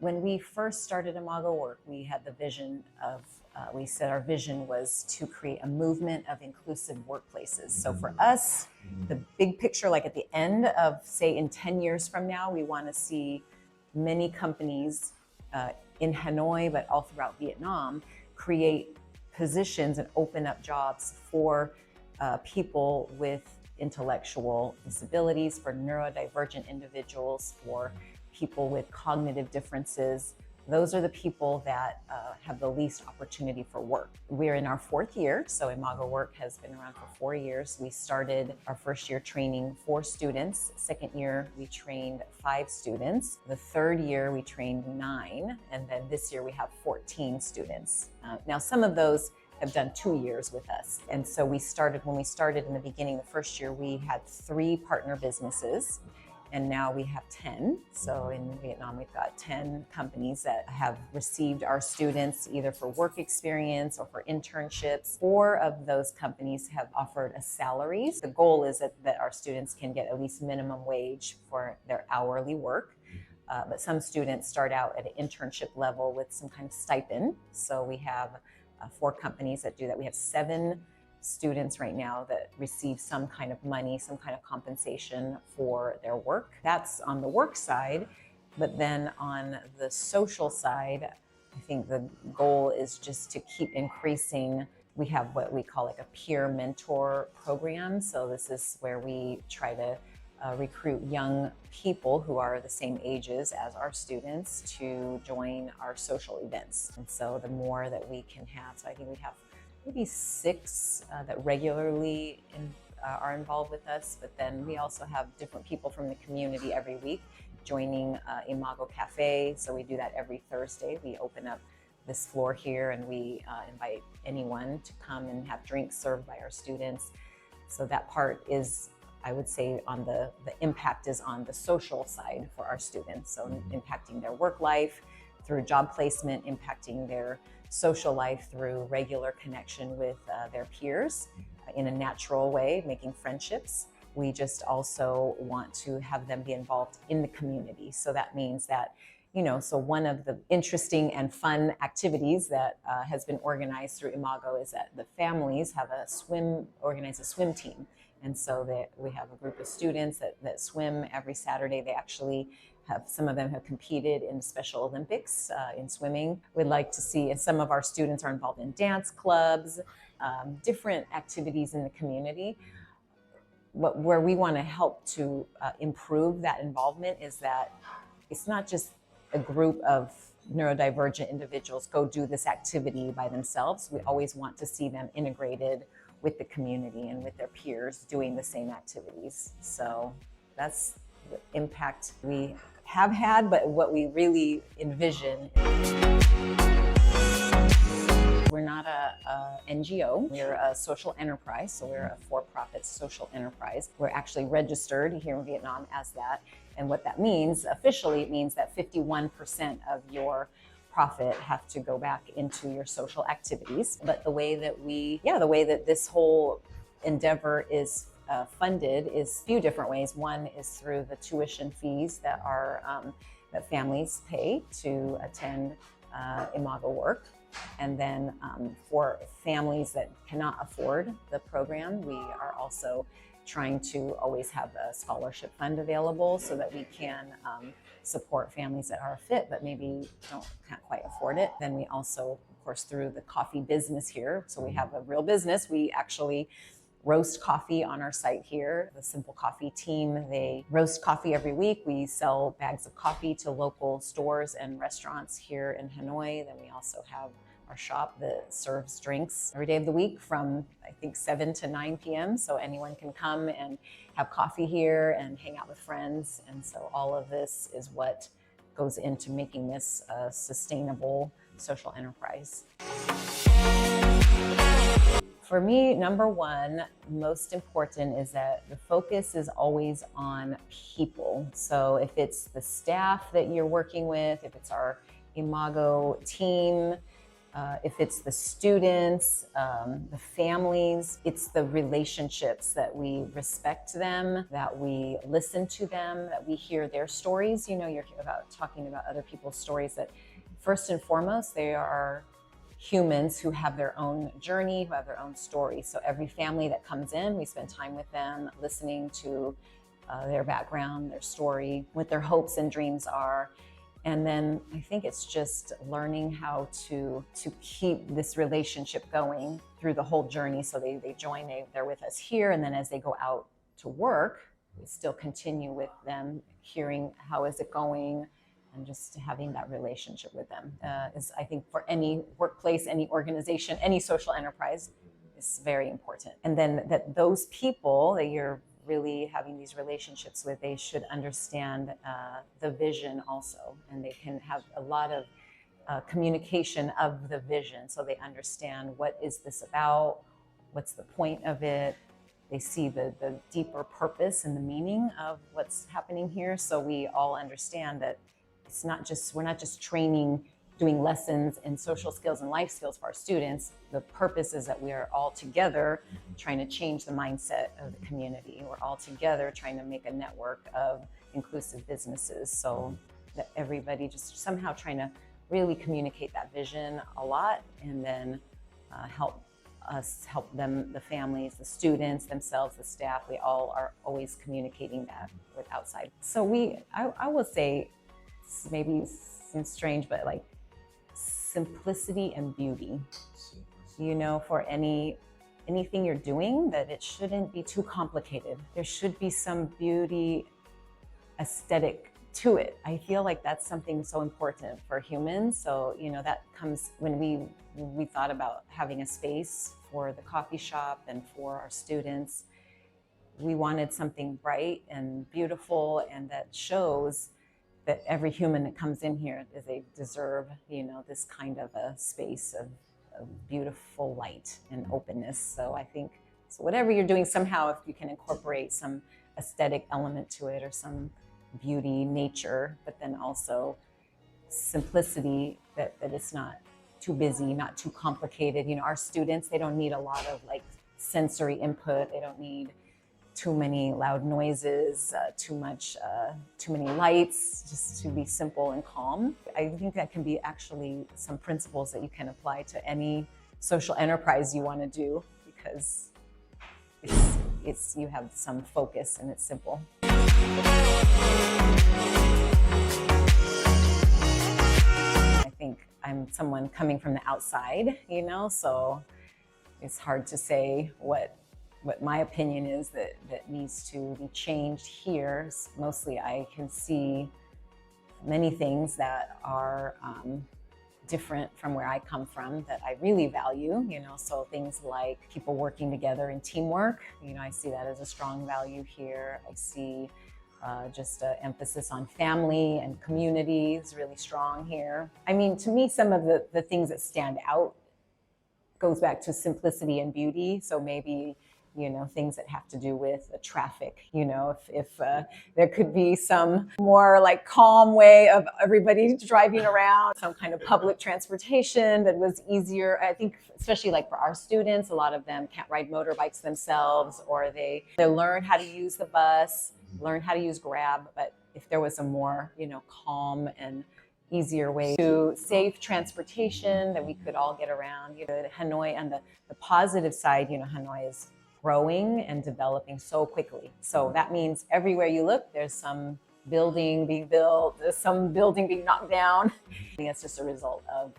When we first started Imago Work, we had the vision of, we said our vision was to create a movement of inclusive workplaces. So for us, the big picture, like at the end of, say, in 10 years from now, we want to see many companies in Hanoi, but all throughout Vietnam, create positions and open up jobs for people with intellectual disabilities, for neurodivergent individuals, for people with cognitive differences. Those are the people that have the least opportunity for work. We're in our 4th year, so Imago Work has been around for 4 years. We started our first year training 4 students. Second year, we trained 5 students. The 3rd year, we trained 9. And then this year, we have 14 students. Now, some of those have done 2 years with us. And so when we started in the beginning, the first year, we had 3 partner businesses. And now we have 10. So in Vietnam, we've got 10 companies that have received our students either for work experience or for internships. 4 of those companies have offered us salaries. The goal is that our students can get at least minimum wage for their hourly work. But some students start out at an internship level with some kind of stipend. So we have 4 companies that do that. We have 7 students right now that receive some kind of money, some kind of compensation for their work. That's on the work side. But then on the social side, I think the goal is just to keep increasing. We have what we call like a peer mentor program. So this is where we try to recruit young people who are the same ages as our students to join our social events. And so the more that we can have, so I think we have maybe 6 that regularly are involved with us, but then we also have different people from the community every week joining Imago Cafe. So we do that every Thursday. We open up this floor here and we invite anyone to come and have drinks served by our students. So that part is, I would say, on the impact is on the social side for our students. So impacting their work life through job placement, impacting their social life through regular connection with their peers in a natural way, making friendships. We just also want to have them be involved in the community. So that means that, so one of the interesting and fun activities that has been organized through Imago is that the families have organize a swim team. And so that we have a group of students that swim every Saturday. They actually some of them have competed in Special Olympics in swimming. We'd like to see, and some of our students are involved in dance clubs, different activities in the community. But where we want to help to improve that involvement is that it's not just a group of neurodivergent individuals go do this activity by themselves. We always want to see them integrated with the community and with their peers doing the same activities. So that's the impact we have had, but what we really envision. We're not a NGO, we're a social enterprise, so we're a for-profit social enterprise. We're actually registered here in Vietnam as that, and what that means, officially, it means that 51% of your profit have to go back into your social activities. But the way that this whole endeavor is funded is a few different ways. One is through the tuition fees that that families pay to attend Imago Work. And then for families that cannot afford the program, we are also trying to always have a scholarship fund available so that we can support families that are fit but maybe can't quite afford it. Then we also, of course, through the coffee business here, so we have a real business. We actually roast coffee on our site here. The Simple Coffee team, they roast coffee every week. We sell bags of coffee to local stores and restaurants here in Hanoi. Then we also have our shop that serves drinks every day of the week from, I think, 7 to 9 p.m. So anyone can come and have coffee here and hang out with friends. And so all of this is what goes into making this a sustainable social enterprise. For me, number one, most important is that the focus is always on people. So if it's the staff that you're working with, if it's our Imago team, If it's the students, the families, it's the relationships that we respect them, that we listen to them, that we hear their stories. You know, you're about talking about other people's stories, that first and foremost, they are humans who have their own journey, who have their own story. So every family that comes in, we spend time with them, listening to their background, their story, what their hopes and dreams are. And then I think it's just learning how to keep this relationship going through the whole journey. So they join, they're with us here, and then as they go out to work, we still continue with them, hearing how is it going, and just having that relationship with them is, I think, for any workplace, any organization, any social enterprise, is very important. And then that those people that you're really having these relationships with, they should understand the vision also, and they can have a lot of communication of the vision, so they understand what is this about, what's the point of it. They see the deeper purpose and the meaning of what's happening here, so we all understand that it's not just, we're not just training, doing lessons in social skills and life skills for our students. The purpose is that we are all together trying to change the mindset of the community. We're all together trying to make a network of inclusive businesses, so that everybody just somehow trying to really communicate that vision a lot, and then help them, the families, the students themselves, the staff. We all are always communicating that with outside. So I will say, maybe seems strange, but like simplicity and beauty. You know, for anything you're doing, that it shouldn't be too complicated. There should be some beauty, aesthetic to it. I feel like that's something so important for humans. So, you know, that comes when we thought about having a space for the coffee shop and for our students. We wanted something bright and beautiful, and that shows that every human that comes in here, they deserve, you know, this kind of a space of beautiful light and openness. So I think, so whatever you're doing, somehow if you can incorporate some aesthetic element to it, or some beauty, nature, but then also simplicity, that it's not too busy, not too complicated. You know, our students, they don't need a lot of like sensory input. They don't need too many loud noises, too many lights, just to be simple and calm. I think that can be actually some principles that you can apply to any social enterprise you want to do, because it's you have some focus and it's simple. I think I'm someone coming from the outside, you know, so it's hard to say what my opinion is that needs to be changed here. Mostly I can see many things that are different from where I come from that I really value, you know, so things like people working together in teamwork, you know, I see that as a strong value here. I see just an emphasis on family and community is really strong here. I mean, to me, some of the things that stand out goes back to simplicity and beauty. So maybe, you know, things that have to do with the traffic, you know, if there could be some more like calm way of everybody driving around, some kind of public transportation that was easier. I think especially like for our students, a lot of them can't ride motorbikes themselves, or they learn how to use the bus, learn how to use Grab. But if there was a more, you know, calm and easier way to safe transportation that we could all get around, you know, Hanoi, on the positive side, you know, Hanoi is growing and developing so quickly. So that means everywhere you look, there's some building being built, there's some building being knocked down. I think that's just a result of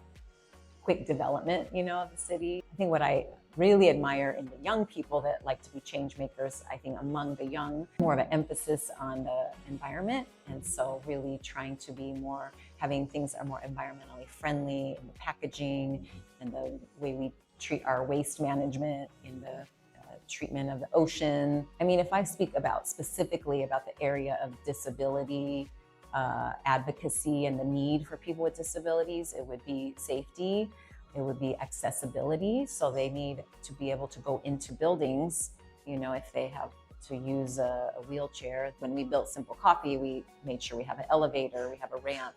quick development, you know, of the city. I think what I really admire in the young people that like to be change makers, I think among the young, more of an emphasis on the environment. And so really trying to be more, having things that are more environmentally friendly in the packaging and the way we treat our waste management, in the treatment of the ocean. I mean, if I speak about specifically about the area of disability, advocacy, and the need for people with disabilities, it would be safety, it would be accessibility. So they need to be able to go into buildings, you know, if they have to use a wheelchair. When we built Simple Coffee, we made sure we have an elevator, we have a ramp.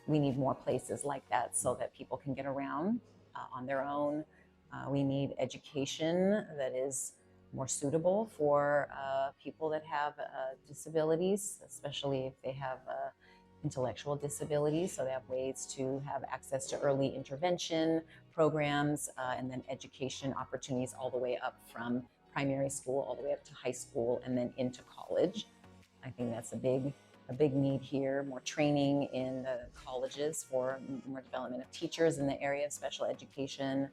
we need more places like that so that people can get around on their own. We need education that is more suitable for people that have disabilities, especially if they have intellectual disabilities. So they have ways to have access to early intervention programs and then education opportunities all the way up from primary school all the way up to high school and then into college. I think that's a big need here. More training in the colleges for more development of teachers in the area of special education.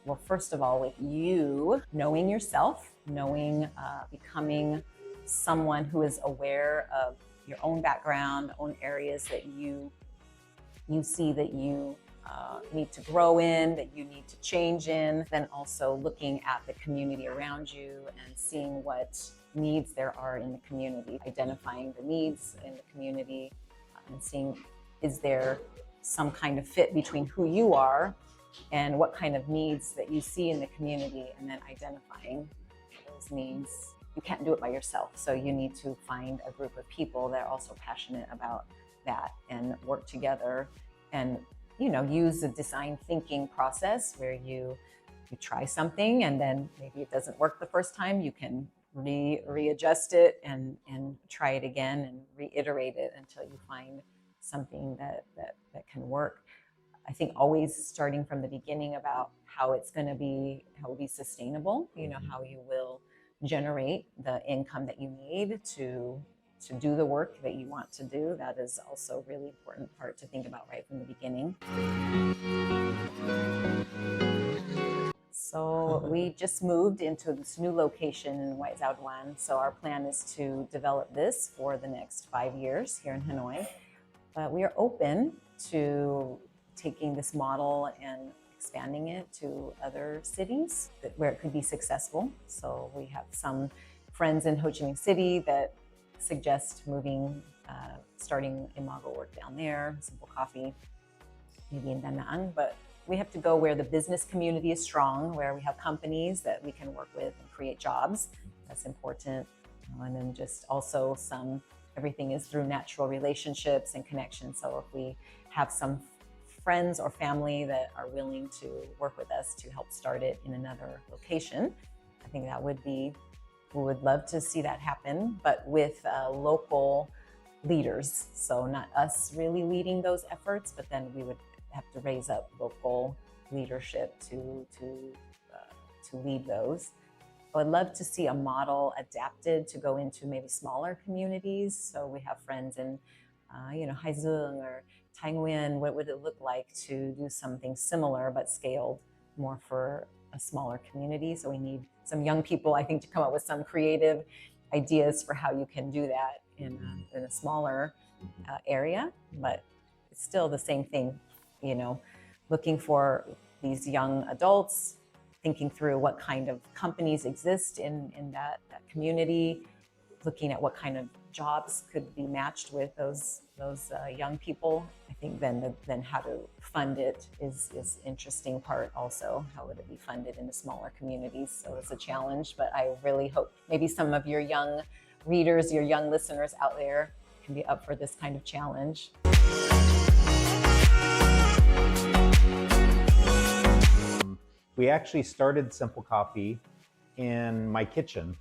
Well, first of all, with you knowing yourself, becoming someone who is aware of your own background, own areas that you see that you need to grow in, that you need to change in, then also looking at the community around you and seeing what needs there are in the community, identifying the needs in the community and seeing, is there some kind of fit between who you are and what kind of needs that you see in the community, and then identifying those needs. You can't do it by yourself, so you need to find a group of people that are also passionate about that and work together and use the design thinking process where you try something and then maybe it doesn't work the first time. You can readjust it and try it again and reiterate it until you find something that can work. I think always starting from the beginning about how it's going to be, how it will be sustainable, how you will generate the income that you need to do the work that you want to do. That is also a really important part to think about right from the beginning. So we just moved into this new location in White Giao Duan. So our plan is to develop this for the next 5 years here in Hanoi. But we are open to taking this model and expanding it to other cities where it could be successful. So we have some friends in Ho Chi Minh City that suggest moving, starting Imago Work down there, Simple Coffee, maybe in Da Nang. But we have to go where the business community is strong, where we have companies that we can work with and create jobs. That's important. And then just also everything is through natural relationships and connections. So if we have some friends or family that are willing to work with us to help start it in another location, I think that would be, we would love to see that happen, but with local leaders. So not us really leading those efforts, but then we would have to raise up local leadership to lead those. I would love to see a model adapted to go into maybe smaller communities. So we have friends in Hai Dương or Thái Nguyên. What would it look like to do something similar but scaled more for a smaller community? So we need some young people, I think, to come up with some creative ideas for how you can do that in a smaller area. But it's still the same thing, looking for these young adults, thinking through what kind of companies exist in that community, looking at what kind of jobs could be matched with those young people. I think then how to fund it is interesting part also. How would it be funded in the smaller communities? So it's a challenge, but I really hope maybe some of your young readers, your young listeners out there can be up for this kind of challenge. We actually started Simple Coffee in my kitchen.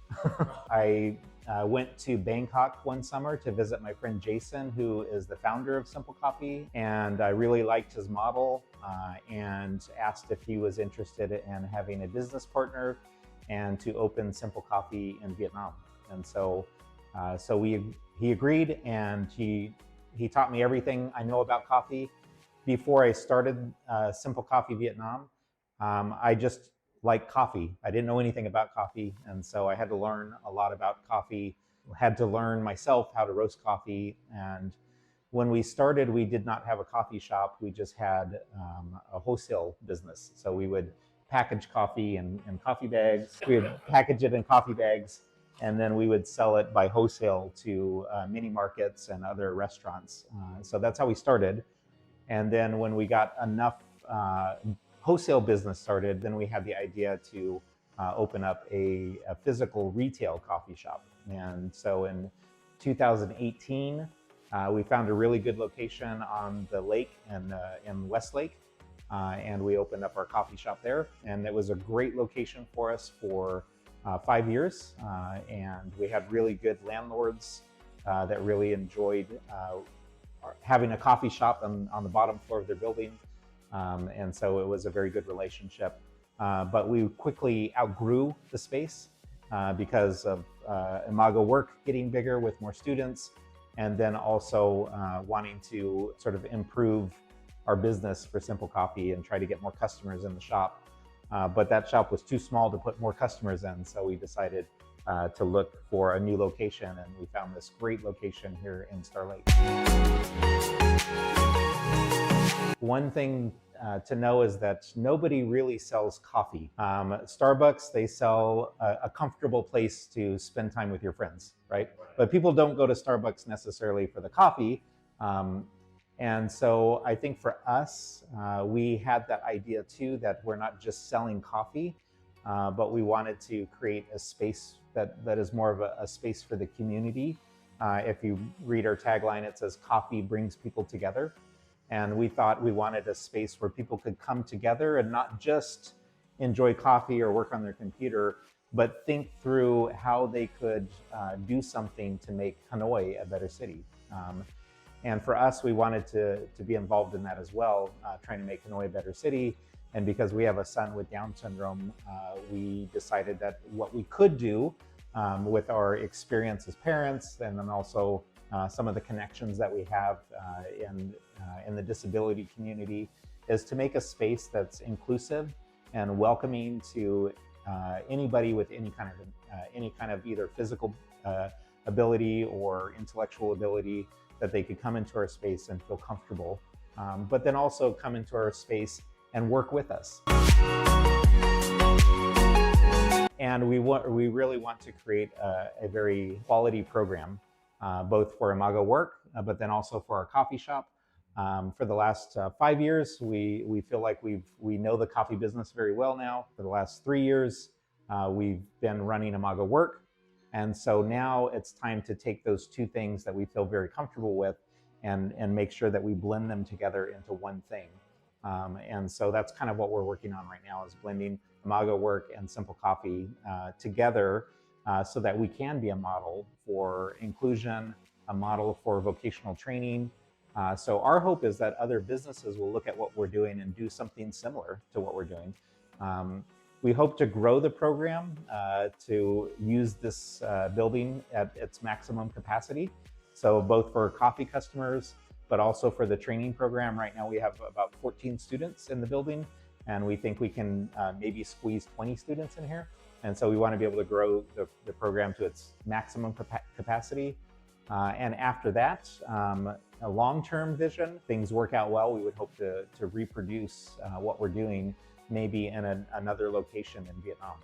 I went to Bangkok one summer to visit my friend Jason, who is the founder of Simple Coffee, and I really liked his model and asked if he was interested in having a business partner and to open Simple Coffee in Vietnam. And so he agreed, and he taught me everything I know about coffee. Before I started Simple Coffee Vietnam, I just like coffee. I didn't know anything about coffee, and so I had to learn a lot about coffee. Had to learn myself how to roast coffee. And when we started, we did not have a coffee shop. We just had a wholesale business. So we would package coffee in coffee bags. We would package it in coffee bags, and then we would sell it by wholesale to mini markets and other restaurants. So that's how we started. And then when we got enough wholesale business started, then we had the idea to open up a physical retail coffee shop. And so in 2018, we found a really good location on the lake in Westlake, and we opened up our coffee shop there. And it was a great location for us for 5 years, and we had really good landlords that really enjoyed having a coffee shop on the bottom floor of their building, and so it was a very good relationship. But we quickly outgrew the space because of Imago Work getting bigger with more students, and then also wanting to sort of improve our business for Simple Coffee and try to get more customers in the shop. But that shop was too small to put more customers in, so we decided to look for a new location, and we found this great location here in Star Lake. One thing to know is that nobody really sells coffee. Starbucks, they sell a comfortable place to spend time with your friends, right? But people don't go to Starbucks necessarily for the coffee. And so I think for us, we had that idea too, that we're not just selling coffee, but we wanted to create a space that is more of a space for the community. If you read our tagline, it says coffee brings people together. And we thought we wanted a space where people could come together and not just enjoy coffee or work on their computer, but think through how they could do something to make Hanoi a better city. And for us, we wanted to be involved in that as well, trying to make Hanoi a better city. And because we have a son with Down syndrome, we decided that what we could do with our experience as parents, and then also some of the connections that we have in the disability community, is to make a space that's inclusive and welcoming to anybody with any kind of either physical ability or intellectual ability, that they could come into our space and feel comfortable, but then also come into our space and work with us. And we really want to create a very quality program, both for Imago Work, but then also for our coffee shop. For the last 5 years, we feel like we know the coffee business very well now. For the last 3 years, we've been running Imago Work. And so now it's time to take those two things that we feel very comfortable with and make sure that we blend them together into one thing. And so that's kind of what we're working on right now, is blending Imago Work and Simple Coffee together so that we can be a model for inclusion, a model for vocational training. So our hope is that other businesses will look at what we're doing and do something similar to what we're doing. We hope to grow the program to use this building at its maximum capacity. So both for coffee customers, but also for the training program. Right now we have about 14 students in the building, and we think we can maybe squeeze 20 students in here. And so we want to be able to grow the program to its maximum capacity. And after that, a long-term vision, things work out well, we would hope to reproduce what we're doing maybe in another location in Vietnam.